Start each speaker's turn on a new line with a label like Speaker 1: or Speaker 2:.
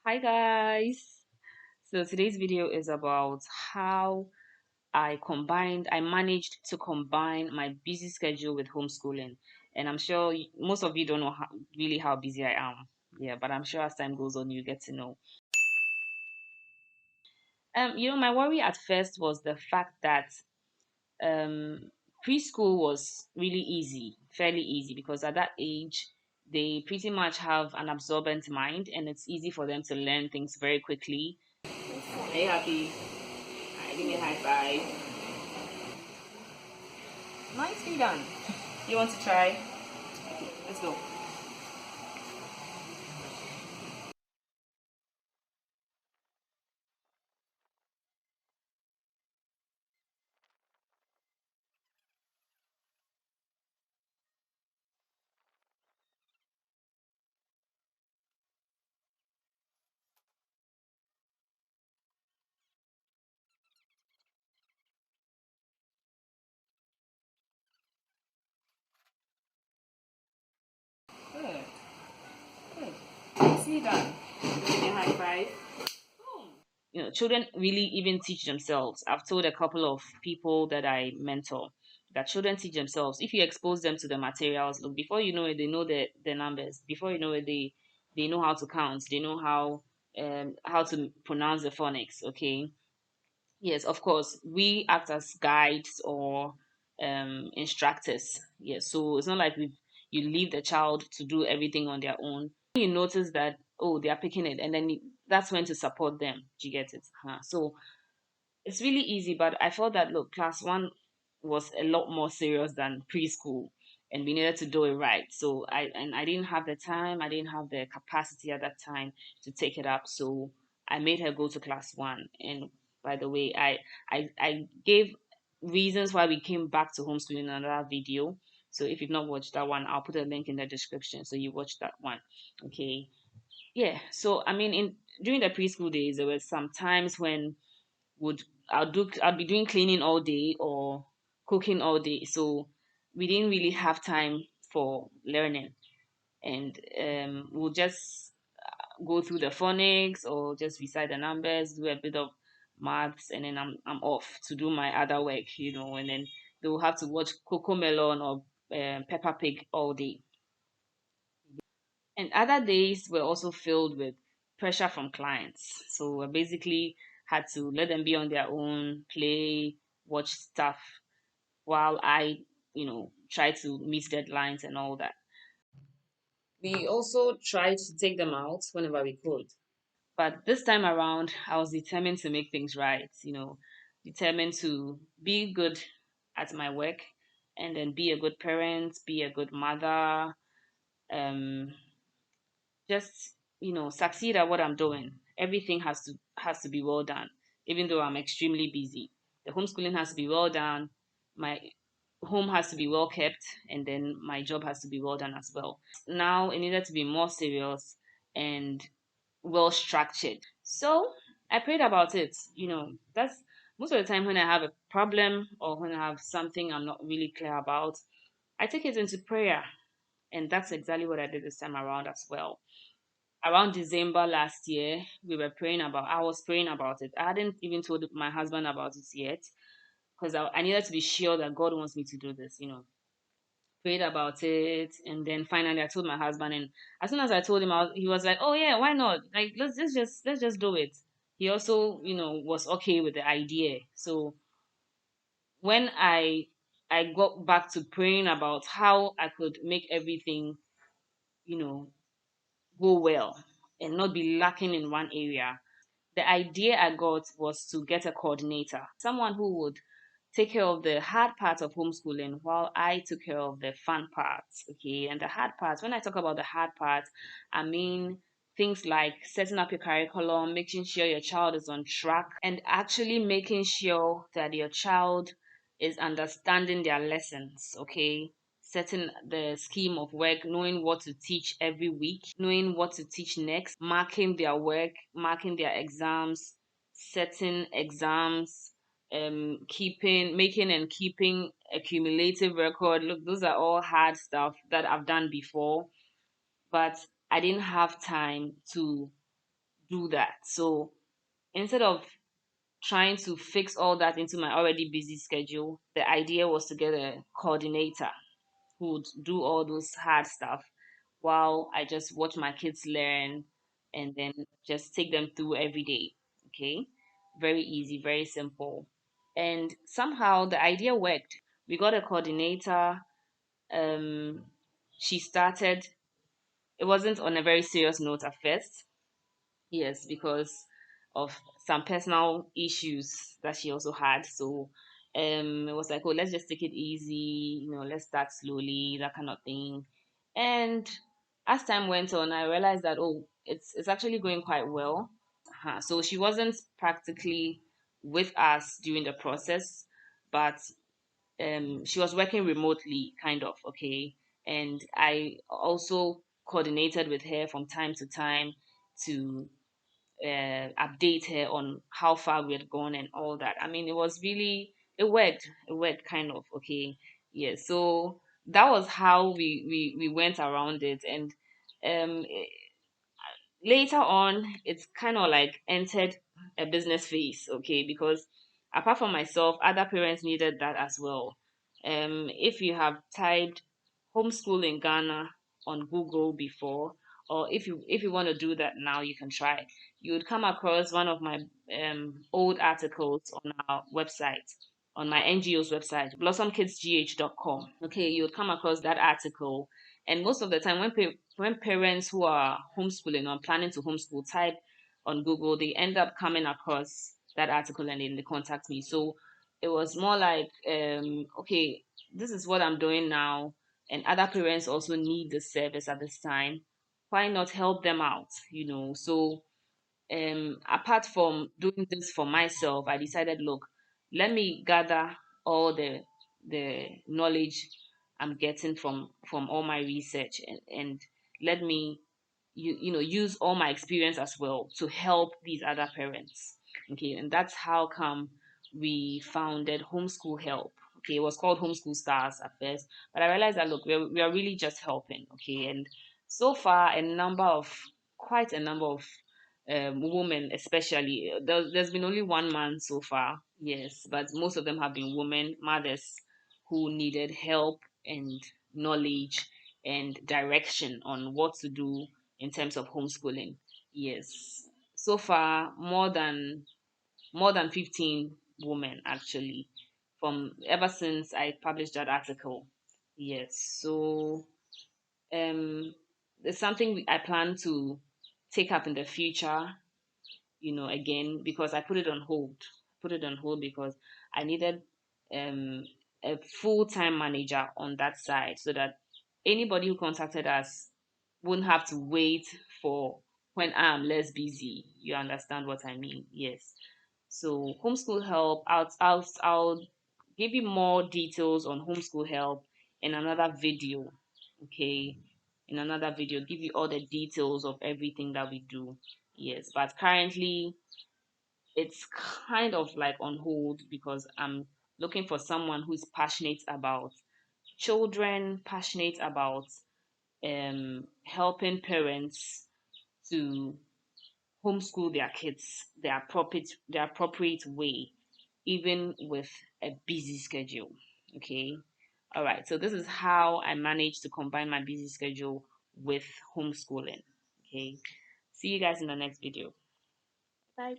Speaker 1: Hi guys. So today's video is about how I managed to combine my busy schedule with homeschooling. And I'm sure most of you don't know really how busy I am. Yeah, but I'm sure as time goes on, you get to know. My worry at first was the fact that um, preschool was really easy, fairly easy, because at that age, they pretty much have an absorbent mind and it's easy for them to learn things very quickly. Are you happy? Alright, give me a high five. Nicely done. You want to try? Okay, let's go. Good. Good. Nicely done. Give me a high five. Children really even teach themselves. I've told a couple of people that I mentor that children teach themselves. If you expose them to the materials, look, before you know it, they know the numbers. Before you know it, they know how to count. They know how to pronounce the phonics. Okay. Yes, of course. We act as guides or instructors. Yes, so it's not like you leave the child to do everything on their own. You notice that, oh, they are picking it, and then that's when to support them. Do you get it? So it's really easy, but I felt that look, class one was a lot more serious than preschool, and we needed to do it right. So I didn't have the time, I didn't have the capacity at that time to take it up. So I made her go to class one. And by the way, I gave reasons why we came back to homeschooling in another video. So if you've not watched that one, I'll put a link in the description so you watch that one. Okay. Yeah. So I mean, in during the preschool days, there were some times when would I'll be doing cleaning all day or cooking all day. So we didn't really have time for learning, and we'll just go through the phonics or just recite the numbers, do a bit of maths, and then I'm off to do my other work, and then they will have to watch Coco Melon or Peppa Pig all day. And other days were also filled with pressure from clients. So I basically had to let them be on their own, play, watch stuff while I, try to meet deadlines and all that. We also tried to take them out whenever we could. But this time around, I was determined to make things right, determined to be good at my work and then be a good parent, be a good mother, um, just succeed at what I'm doing. Everything has to be well done, even though I'm extremely busy. The homeschooling has to be well done. My home has to be well kept, and then my job has to be well done as well. Now it needed to be more serious and well structured. So I prayed about it. That's most of the time when I have a problem or when I have something I'm not really clear about, I take it into prayer. And that's exactly what I did this time around as well. Around December last year, I was praying about it. I hadn't even told my husband about it yet because I needed to be sure that God wants me to do this. Prayed about it, and then finally I told my husband, and as soon as I told him, he was like, "Oh yeah, why not? Like let's just do it." He also, was okay with the idea. So when I got back to praying about how I could make everything, you know, go well and not be lacking in one area, the idea I got was to get a coordinator, someone who would take care of the hard part of homeschooling while I took care of the fun parts. Okay. And the hard parts, when I talk about the hard parts, I mean things like setting up your curriculum, making sure your child is on track, and actually making sure that your child is understanding their lessons. Okay. Setting the scheme of work, knowing what to teach every week, knowing what to teach next, marking their work, marking their exams, setting exams, making and keeping a cumulative record. Look, those are all hard stuff that I've done before, but I didn't have time to do that. So instead of trying to fix all that into my already busy schedule, the idea was to get a coordinator who would do all those hard stuff while I just watch my kids learn and then just take them through every day. Okay. Very easy, very simple. And somehow the idea worked. We got a coordinator. Um, she started, it wasn't on a very serious note at first. Yes, because of some personal issues that she also had. So it was like, oh, let's just take it easy, let's start slowly, that kind of thing. And as time went on, I realized that, oh, it's actually going quite well. So she wasn't practically with us during the process, but she was working remotely, kind of, okay. And I also coordinated with her from time to time to update her on how far we had gone and all that. I mean, it was really, it worked. It worked, kind of, okay. Yeah. So that was how we went around it. And um, later on, it's kind of like entered a business phase, okay, because apart from myself, other parents needed that as well. If you have typed homeschool in Ghana on Google before, or if you want to do that now, you can try. You would come across one of my old articles on our website, on my NGO's website, blossomkidsgh.com. Okay, you would come across that article, and most of the time, when parents who are homeschooling or planning to homeschool type on Google, they end up coming across that article and then they contact me. So it was more like, okay, this is what I'm doing now, and other parents also need the service at this time. Why not help them out? So apart from doing this for myself, I decided, look, let me gather all the knowledge I'm getting from all my research, and let me use all my experience as well to help these other parents. Okay, and that's how come we founded Homeschool Help. Okay, it was called Homeschool Stars at first, but I realized that, look, we are really just helping. Okay, and so far quite a number of women, especially. There's been only one man so far, yes, but most of them have been women, mothers who needed help and knowledge and direction on what to do in terms of homeschooling. Yes, so far more than 15 women actually, from ever since I published that article. Yes, so it's something I plan to take up in the future, again, because I put it on hold. Put it on hold because I needed um, a full time manager on that side so that anybody who contacted us wouldn't have to wait for when I'm less busy. You understand what I mean? Yes. So homeschool help. I'll give you more details on homeschool help in another video. Okay, in another video, give you all the details of everything that we do. Yes, but currently it's kind of like on hold because I'm looking for someone who's passionate about children, passionate about helping parents to homeschool their kids the appropriate way, even with a busy schedule. Okay. All right. So this is how I managed to combine my busy schedule with homeschooling. Okay. See you guys in the next video. Bye.